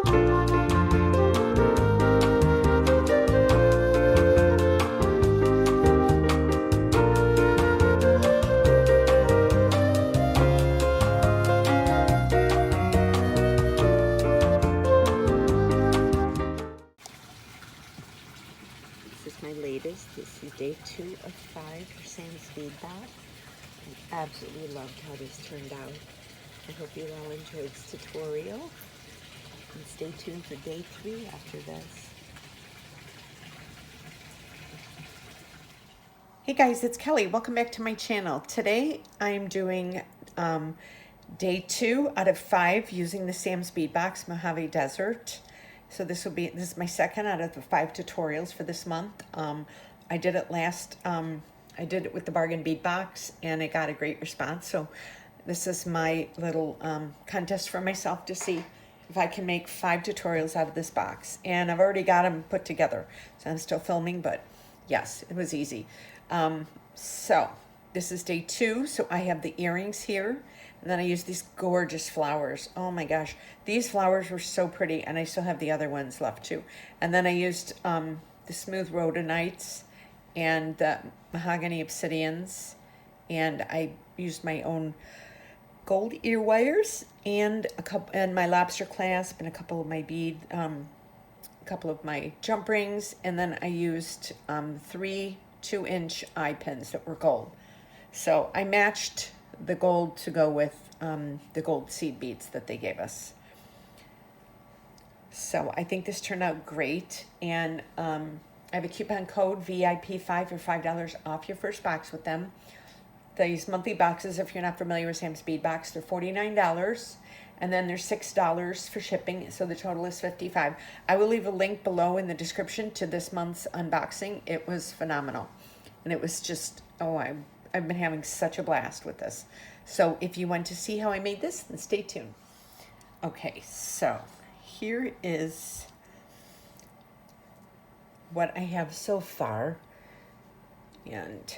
This is my latest. This is day 2 of 5 for Sam's Bead Box. I absolutely loved how this turned out. I hope you all enjoyed this tutorial. And stay tuned for day 3 after this. Hey guys, it's Kelly. Welcome back to my channel. Today I'm doing day 2 out of 5 using the Sam's Bead Box Mojave Desert. So this is my second out of the 5 tutorials for this month. I did it I did it with the bargain bead box and I got a great response. So this is my little contest for myself to see if I can make 5 tutorials out of this box. And I've already got them put together. So I'm still filming, but yes, it was easy. So this is day 2. So I have the earrings here. And then I used these gorgeous flowers. Oh my gosh, these flowers were so pretty, and I still have the other ones left too. And then I used the smooth rhodonites and the mahogany obsidians, and I used my own gold ear wires and my lobster clasp and a couple of my bead, a couple of my jump rings, and then I used 3 2-inch eye pins that were gold. So I matched the gold to go with the gold seed beads that they gave us. So I think this turned out great, and I have a coupon code VIP5 for $5 off your first box with them. These monthly boxes, if you're not familiar with Sam's Bead Box, they're $49, and then there's $6 for shipping, so the total is $55. I will leave a link below in the description to this month's unboxing. It was phenomenal, and it was just, I've been having such a blast with this. So if you want to see how I made this, then stay tuned. Okay, so here is what I have so far. And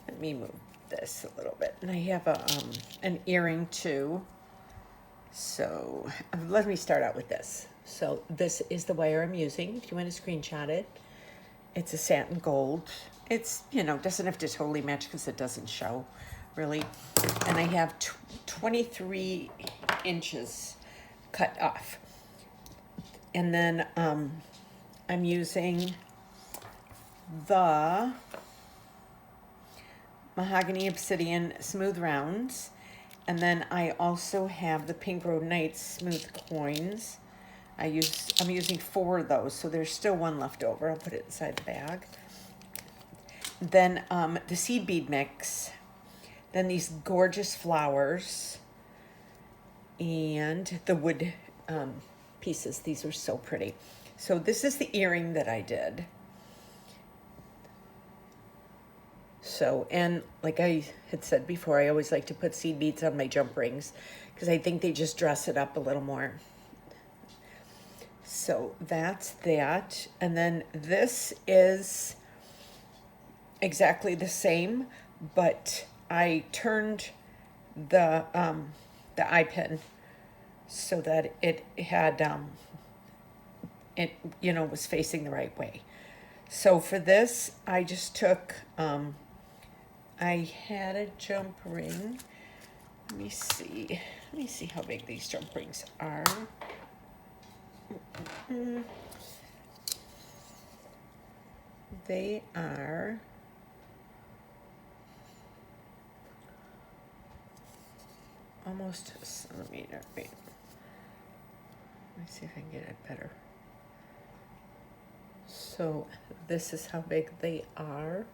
let me move this a little bit. And I have an earring too. So let me start out with this. So this is the wire I'm using. If you want to screenshot it, it's a satin gold. It's, doesn't have to totally match because it doesn't show, really. And I have 23 inches cut off. And then I'm using the mahogany obsidian smooth rounds. And then I also have the pink rhodonite smooth coins. I'm using 4 of those, so there's still 1 left over. I'll put it inside the bag. Then the seed bead mix, then these gorgeous flowers, and the wood pieces. These are so pretty. So this is the earring that I did. So, and like I had said before, I always like to put seed beads on my jump rings because I think they just dress it up a little more. So that's that. And then this is exactly the same, but I turned the eye pin so that it had it was facing the right way. So for this, I just took I had a jump ring. Let me see how big these jump rings are. They are almost a centimeter. Wait. Let me see if I can get it better. So this is how big they are.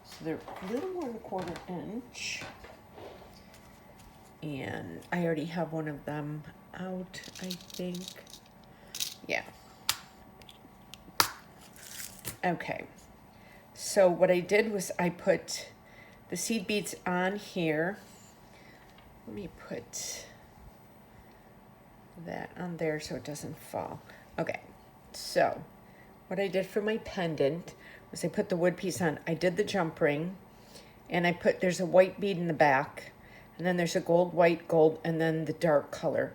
So they're a little more than a 1/4 inch. And I already have one of them out, I think. Yeah. Okay. So what I did was I put the seed beads on here. Let me put that on there so it doesn't fall. Okay, so what I did for my pendant was I put the wood piece on. I did the jump ring, and there's a white bead in the back, And then there's a gold, white, gold, and then the dark color.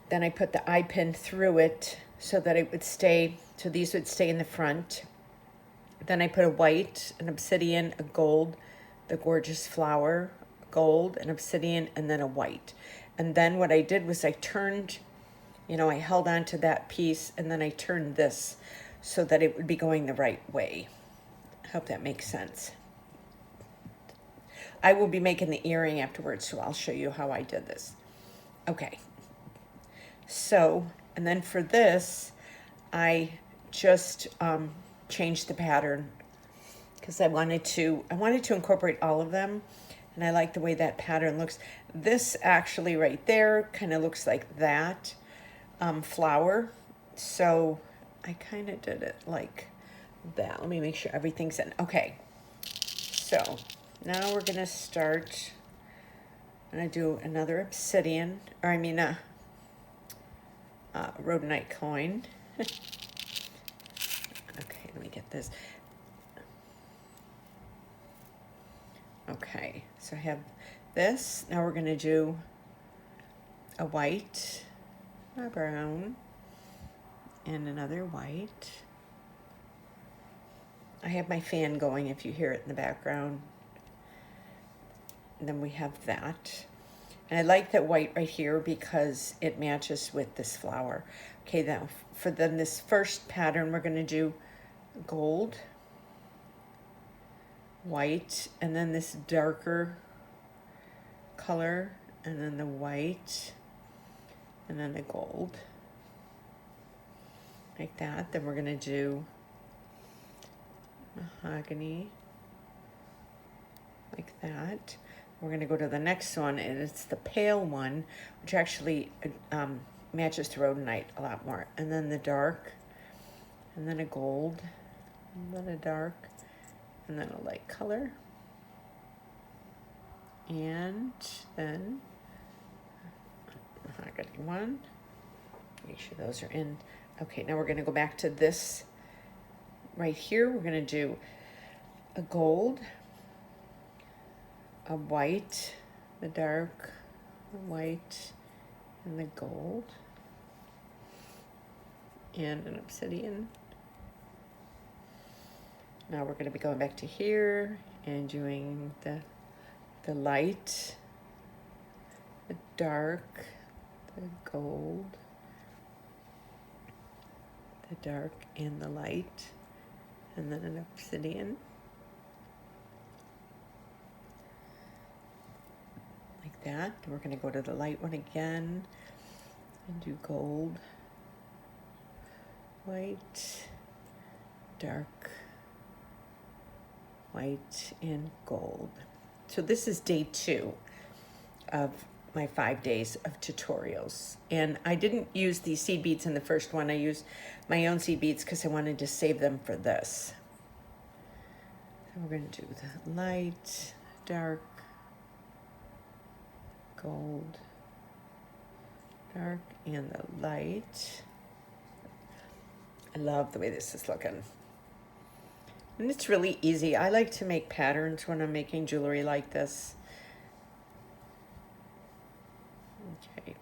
Then I put the eye pin through it so that it would stay, so these would stay in the front. Then I put a white, an obsidian, a gold, the gorgeous flower, gold, an obsidian, and then a white. And then what I did was I turned, I held on to that piece and then I turned this so that it would be going the right way. I hope that makes sense. I will be making the earring afterwards, so I'll show you how I did this. Okay. So, and then for this, I just changed the pattern because I wanted to incorporate all of them, and I like the way that pattern looks. This actually right there kind of looks like that flower, so I kind of did it like that. Let me make sure everything's in. Okay, so now we're gonna start. I'm gonna do another obsidian, or I mean rhodonite coin. Okay, let me get this. Okay, so I have this. Now we're going to do a white, a brown, and another white. I have my fan going if you hear it in the background. And then we have that. And I like that white right here because it matches with this flower. Okay, now for then this first pattern, we're going to do gold, white, and then this darker color, and then the white, and then the gold, like that. Then we're going to do mahogany, like that. We're going to go to the next one, and it's the pale one, which actually matches the rhodonite a lot more. And then the dark, and then a gold, and then a dark, and then a light color. And then mahogany one. Make sure those are in. Okay, now we're going to go back to this right here. We're going to do a gold, a white, the dark, the white, and the gold, and an obsidian. Now we're going to be going back to here and doing the light, the dark, the gold, the dark, and the light, and then an obsidian. Like that. We're going to go to the light one again and do gold, white, dark, white, and gold. So this is day 2 of my 5 days of tutorials. And I didn't use these seed beads in the first one. I used my own seed beads because I wanted to save them for this. So we're going to do the light, dark, gold, dark, and the light. I love the way this is looking. And it's really easy. I like to make patterns when I'm making jewelry like this. Okay,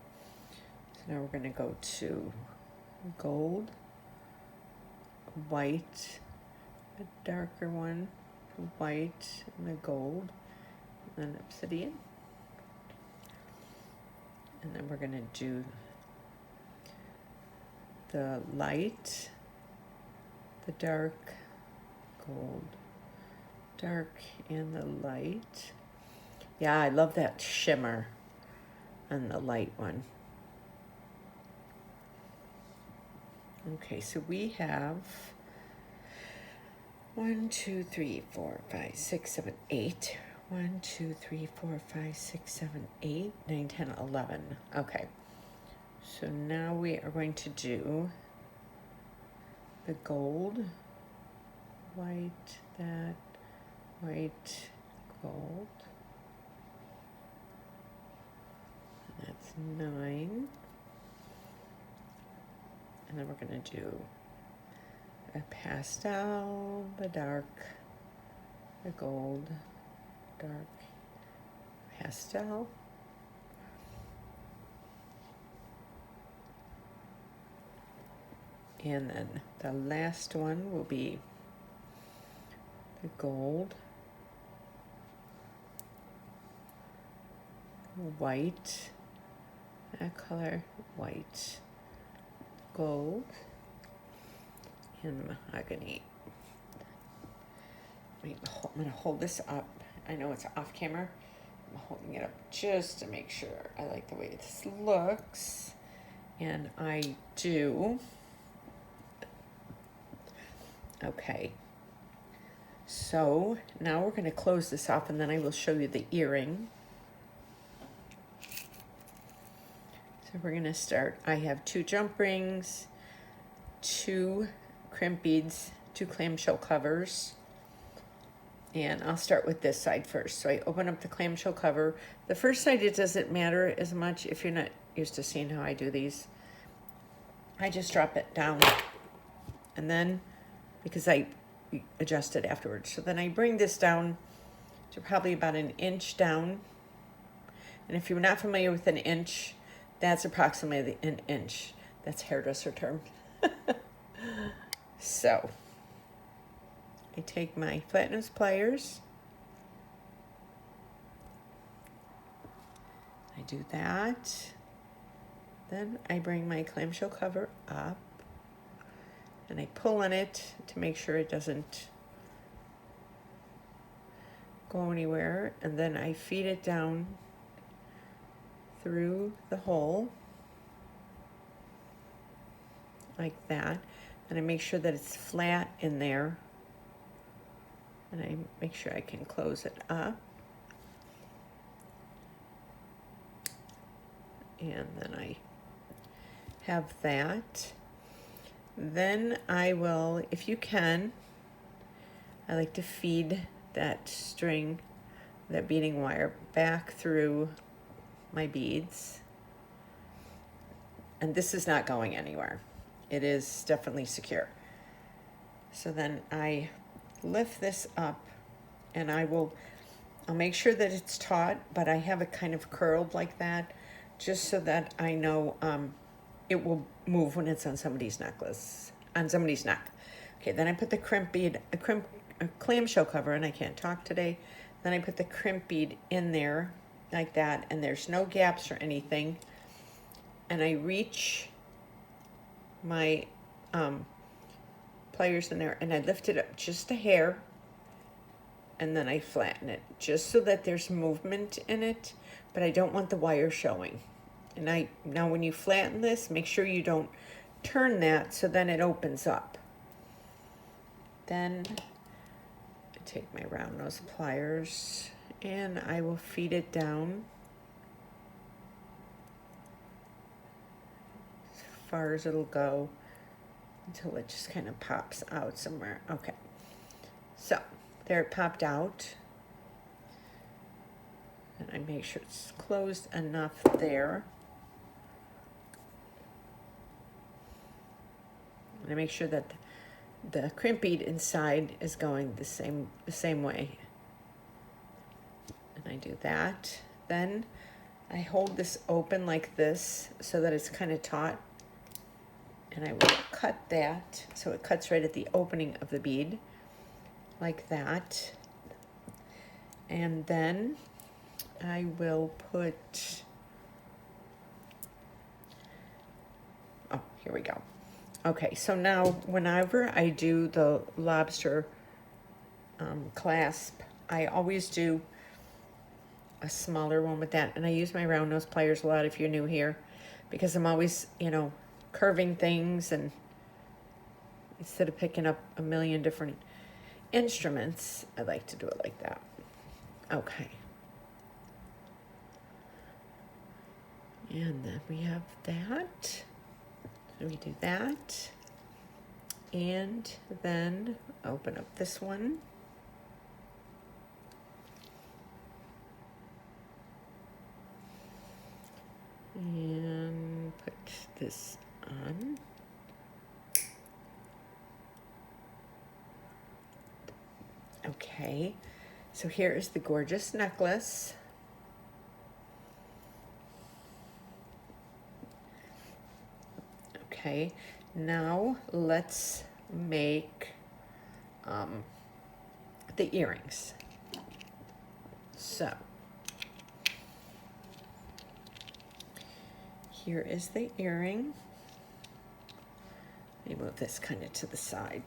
so now we're going to go to gold, white, a darker one, white, and a gold, and then obsidian. And then we're going to do the light, the dark, gold, dark, and the light. Yeah, I love that shimmer on the light one. Okay, so we have 1, 2, 3, 4, 5, 6, 7, 8. 1, 2, 3, 4, 5, 6, 7, 8, 9, 10, 11. Okay, so now we are going to do the gold, white, that, white, gold. That's 9. And then we're going to do a pastel, the dark, the gold, dark, pastel. And then the last one will be the gold, white, that color, white, gold, and mahogany. I'm going to hold this up. I know it's off camera. I'm holding it up just to make sure I like the way this looks. And I do. Okay. So now we're going to close this off, and then I will show you the earring. So we're going to start. I have 2 jump rings, 2 crimp beads, 2 clamshell covers. And I'll start with this side first. So I open up the clamshell cover. The first side, it doesn't matter as much if you're not used to seeing how I do these. I just drop it down. And then, because I adjust it afterwards. So then I bring this down to probably about 1 inch down. And if you're not familiar with 1 inch, that's approximately 1 inch. That's hairdresser term. So I take my flat nose pliers. I do that. Then I bring my clamshell cover up and I pull on it to make sure it doesn't go anywhere. And then I feed it down through the hole like that. And I make sure that it's flat in there. And I make sure I can close it up. And then I have that. Then I will, if you can, I like to feed that string, that beading wire, back through my beads. And this is not going anywhere. It is definitely secure. So then I lift this up and I'll make sure that it's taut, but I have it kind of curled like that just so that I know it will move when it's on somebody's necklace, on somebody's neck. Okay, then I put the crimp bead, a clamshell cover, and I can't talk today. Then I put the crimp bead in there like that, and there's no gaps or anything. And I reach my pliers in there and I lift it up just a hair, and then I flatten it just so that there's movement in it, but I don't want the wire showing. And now when you flatten this, make sure you don't turn that so then it opens up. Then I take my round nose pliers and I will feed it down as far as it'll go until it just kind of pops out somewhere. Okay, so there it popped out. And I make sure it's closed enough there. And I make sure that the crimp bead inside is going the same way. And I do that. Then I hold this open like this so that it's kind of taut. And I will cut that so it cuts right at the opening of the bead like that. And then I will put, oh, here we go. Okay, so now whenever I do the lobster clasp, I always do a smaller one with that. And I use my round nose pliers a lot if you're new here, because I'm always, curving things, and instead of picking up a million different instruments, I like to do it like that. Okay. And then we have that. So we do that. And then open up this one. And put this on. Okay, so here is the gorgeous necklace. Okay, now let's make the earrings. So here is the earring. Let me move this kind of to the side.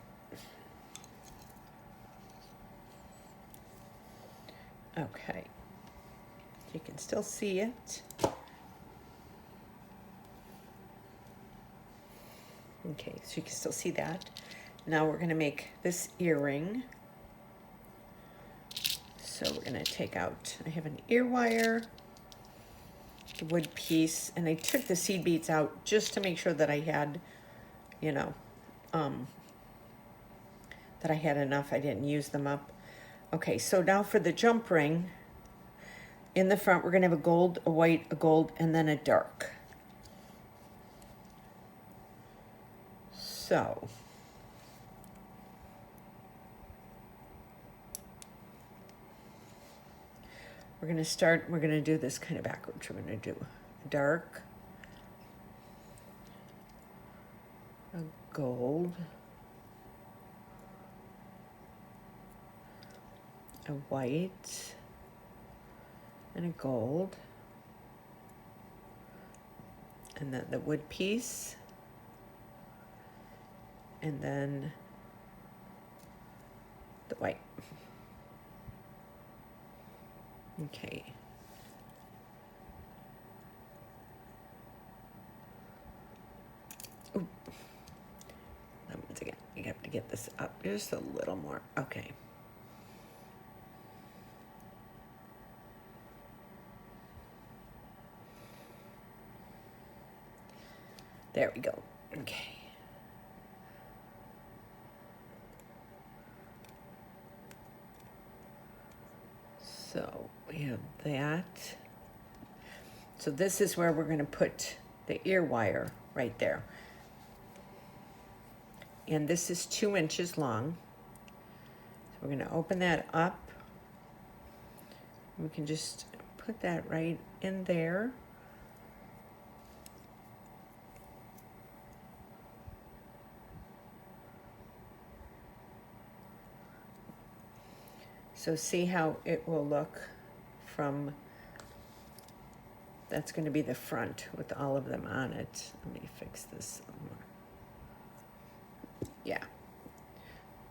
Okay, you can still see it. Okay, so you can still see that. Now we're going to make this earring. So we're going to take out, I have an ear wire, the wood piece, and I took the seed beads out just to make sure that I had, you know, that I had enough. I didn't use them up. Okay, so now for the jump ring, in the front we're going to have a gold, a white, a gold, and then a dark. So we're going to start, we're going to do this kind of backwards. We're going to do a dark, a gold, a white, and a gold, and then the wood piece, and then the white. Okay. Ooh. Once again, you have to get this up just a little more. Okay. There we go. Okay. So we have that. So this is where we're going to put the ear wire right there. And this is 2 inches long. So we're going to open that up. We can just put that right in there. So see how it will look from, that's going to be the front with all of them on it. Let me fix this some more. Yeah.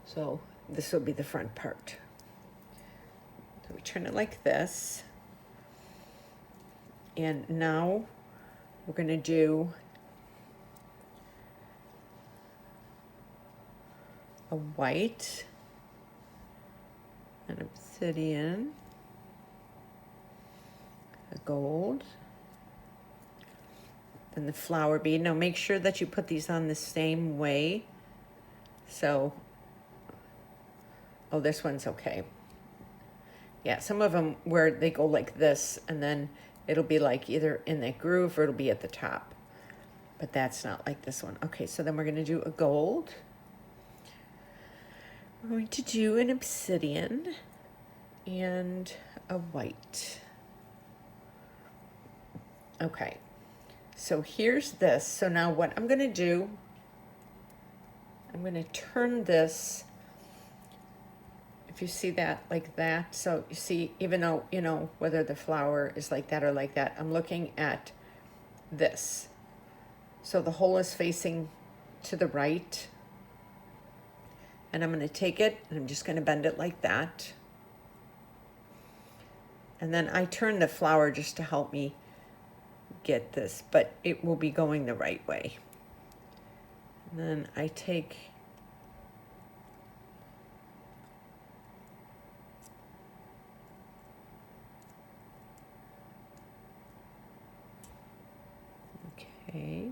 So this will be the front part. So we turn it like this. And now we're going to do a white, an obsidian, a gold, and the flower bead. Now make sure that you put these on the same way. So, oh, this one's okay. Yeah, some of them where they go like this, and then it'll be like either in the groove or it'll be at the top. But that's not like this one. Okay, so then we're going to do a gold. We're going to do an obsidian and a white. Okay, so here's this. So now what I'm going to do, I'm going to turn this, if you see that like that, so you see, even though, you know, whether the flower is like that or like that, I'm looking at this. So the hole is facing to the right. And I'm going to take it and I'm just going to bend it like that. And then I turn the flower just to help me get this, but it will be going the right way. And then I take okay.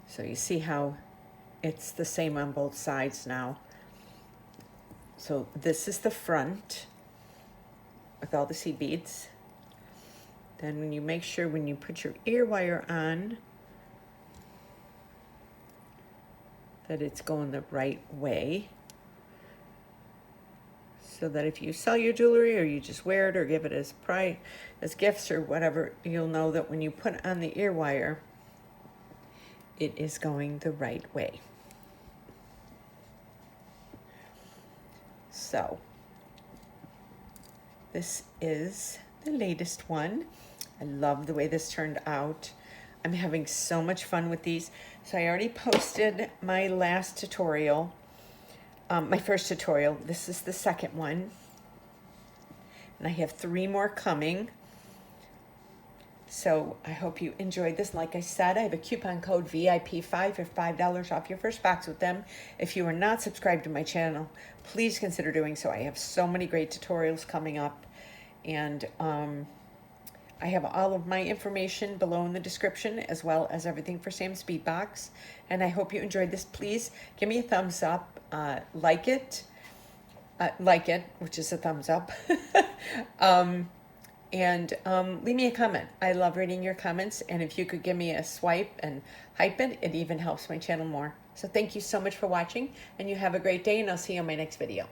So you see how it's the same on both sides now. So this is the front with all the seed beads. Then when you make sure when you put your ear wire on that it's going the right way. so that if you sell your jewelry or you just wear it or give it as gifts or whatever, you'll know that when you put on the ear wire, it is going the right way. So this is the latest one. I love the way this turned out. I'm having so much fun with these. So I already posted my last tutorial, my first tutorial. This is the second one. And I have 3 more coming. So I hope you enjoyed this. Like I said, I have a coupon code VIP5 for $5 off your first box with them. If you are not subscribed to my channel, please consider doing so. I have so many great tutorials coming up. And I have all of my information below in the description, as well as everything for Sam's Beadbox. And I hope you enjoyed this. Please give me a thumbs up, like it, which is a thumbs up, and leave me a comment. I love reading your comments, and if you could give me a swipe and hype it, it even helps my channel more. So thank you so much for watching, and you have a great day, and I'll see you on my next video.